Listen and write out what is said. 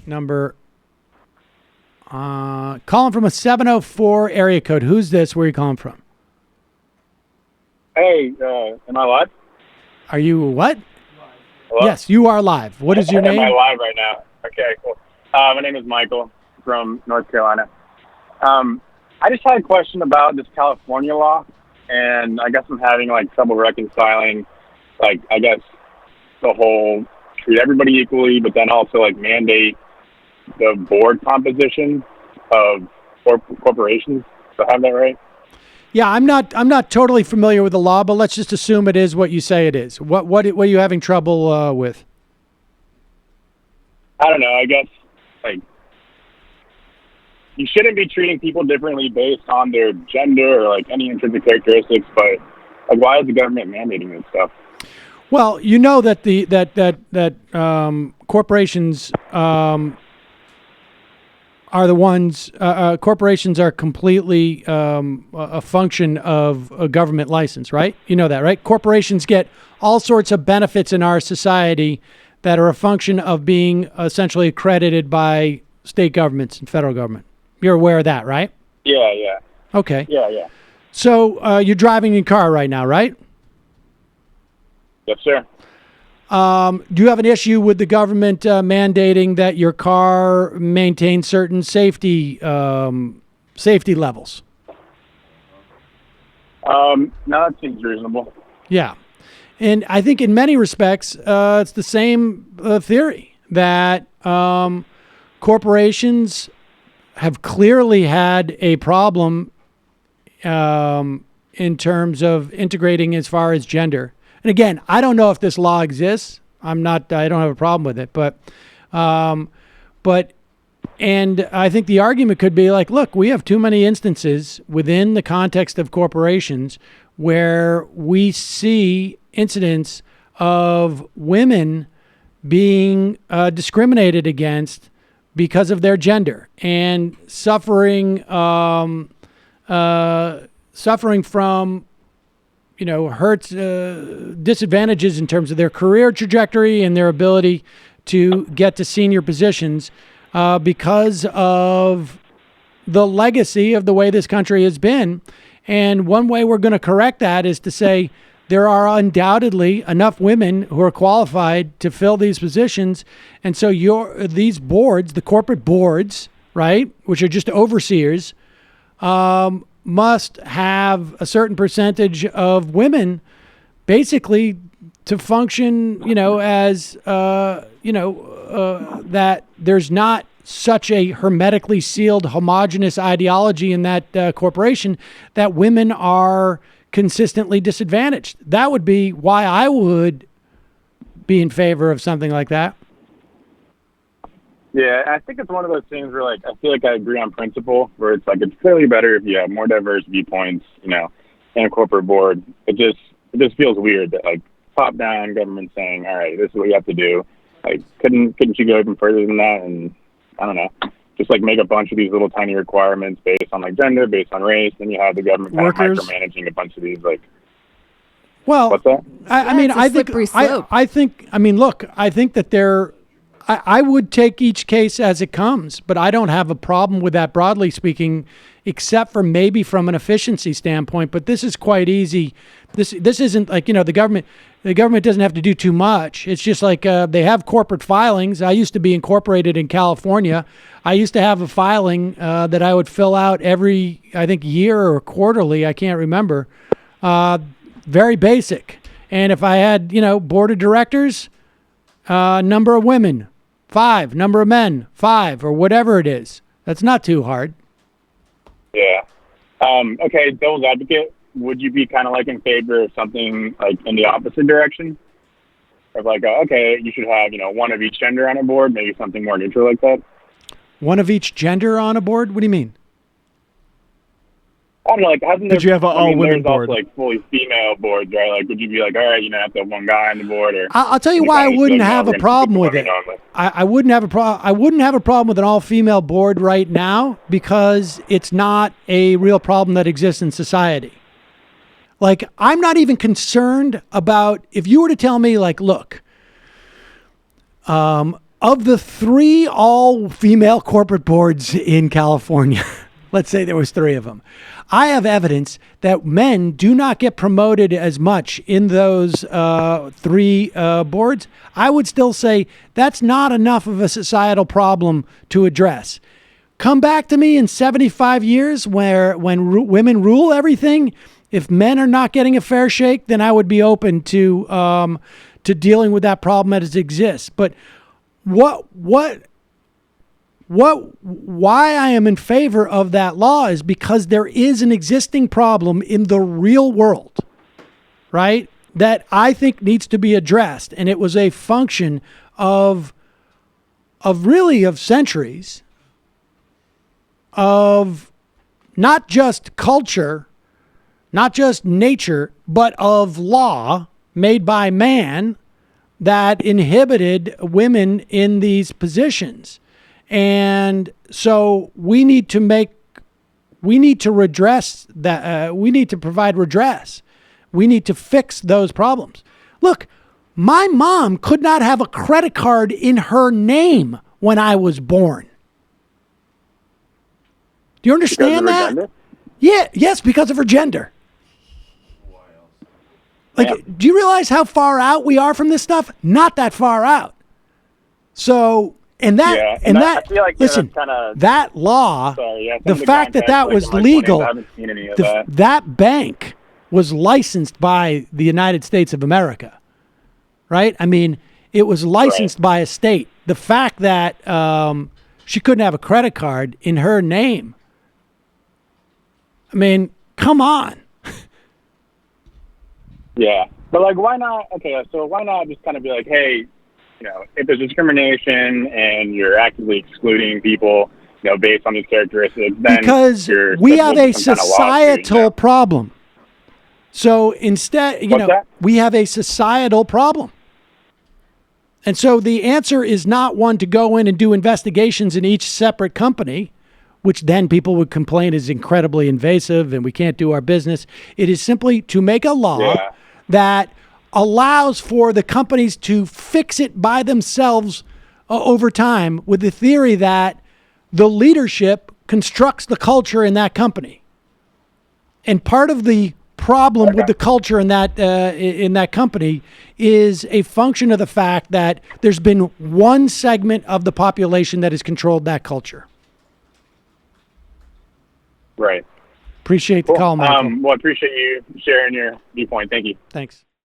number. Calling from a 704 area code. Who's this? Where are you calling from? Hey, am I live? Are you what? Hello? Yes, you are live. What is your name? Am I live right now? Okay, cool. My name is Michael from North Carolina. I just had a question about this California law, and I guess I'm having trouble reconciling, I guess the whole treat everybody equally, but then also mandate the board composition of corporations. Do I have that right? Yeah, I'm not totally familiar with the law, but let's just assume it is what you say it is. What are you having trouble with? I don't know. I guess you shouldn't be treating people differently based on their gender or any intrinsic characteristics, but why is the government mandating this stuff? Well, you know that corporations are the ones. Corporations are completely a function of a government license, right? You know that, right? Corporations get all sorts of benefits in our society that are a function of being essentially accredited by state governments and federal government. You're aware of that, right? Yeah. Okay. Yeah. So you're driving your car right now, right? Yes, sir. Do you have an issue with the government mandating that your car maintain certain safety levels? No, that seems reasonable. Yeah. And I think in many respects, it's the same theory that corporations have clearly had a problem in terms of integrating as far as gender. And again, I don't know if this law exists. I don't have a problem with it, but I think the argument could be look, we have too many instances within the context of corporations where we see incidents of women being discriminated against because of their gender and suffering from hurts, disadvantages in terms of their career trajectory and their ability to get to senior positions because of the legacy of the way this country has been. And one way we're going to correct that is to say there are undoubtedly enough women who are qualified to fill these positions. And so these boards, the corporate boards, right, which are just overseers, must have a certain percentage of women basically to function, as, that there's not such a hermetically sealed, homogenous ideology in that corporation that women are consistently disadvantaged. That would be why I would be in favor of something like that. Yeah, I think it's one of those things where I feel I agree on principle, where it's it's clearly better if you have more diverse viewpoints, in a corporate board. It just feels weird that top down government saying, all right, this is what you have to do. Couldn't you go even further than that? And I don't know, just make a bunch of these little tiny requirements based on gender, based on race, and you have the government kind of micromanaging a bunch of these Well, what's that? I think that I would take each case as it comes, but I don't have a problem with that broadly speaking, except for maybe from an efficiency standpoint. But this is quite easy. This isn't the government. The government doesn't have to do too much. It's just they have corporate filings. I used to be incorporated in California. I used to have a filing that I would fill out every, I think, year or quarterly. I can't remember. Very basic. And if I had, board of directors, number of women, 5, number of men, 5, or whatever it is. That's not too hard. Yeah. Okay, devil's advocate, would you be kind of in favor of something in the opposite direction? Of okay, you should have, one of each gender on a board, maybe something more neutral like that? One of each gender on a board? What do you mean? I don't know, hasn't Did you have an all-women board? Also, fully female boards, right? Would you be all right, have to have one guy on the board? Or I'll tell you why I wouldn't have a problem with it. I wouldn't have a problem with an all-female board right now because it's not a real problem that exists in society. I'm not even concerned about if you were to tell me, look, Of the 3 all-female corporate boards in California, let's say there was 3 of them, I have evidence that men do not get promoted as much in those 3 boards. I would still say that's not enough of a societal problem to address. Come back to me in 75 years when women rule everything. If men are not getting a fair shake, then I would be open to dealing with that problem as it exists. But why I am in favor of that law is because there is an existing problem in the real world, right? That I think needs to be addressed. And it was a function of centuries of not just culture, not just nature, but of law made by man that inhibited women in these positions. And so we need to redress that. We need to provide redress. We need to fix those problems. Look, my mom could not have a credit card in her name when I was born. Do you understand that? Gender? Yeah, yes, because of her gender. Like, Yeah. do you realize how far out we are from this stuff? Not that far out. So, and that, I feel like, listen, that law, the fact that was legal, I haven't seen any of that. that bank was licensed by the United States of America, right? I mean, it was licensed by a state. The fact that she couldn't have a credit card in her name, I mean, come on. Yeah. But, like, why not? Okay, so why not just kind of be like, hey, if there's discrimination and you're actively excluding people, based on these characteristics, then because we have a societal problem. So instead, we have a societal problem. And so the answer is not one to go in and do investigations in each separate company, which then people would complain is incredibly invasive and we can't do our business. It is simply to make a law that allows for the companies to fix it by themselves over time, with the theory that the leadership constructs the culture in that company. And part of the problem with the culture in that company is a function of the fact that there's been one segment of the population that has controlled that culture. Right. Appreciate the call, Michael. Well, I appreciate you sharing your viewpoint. Thank you. Thanks.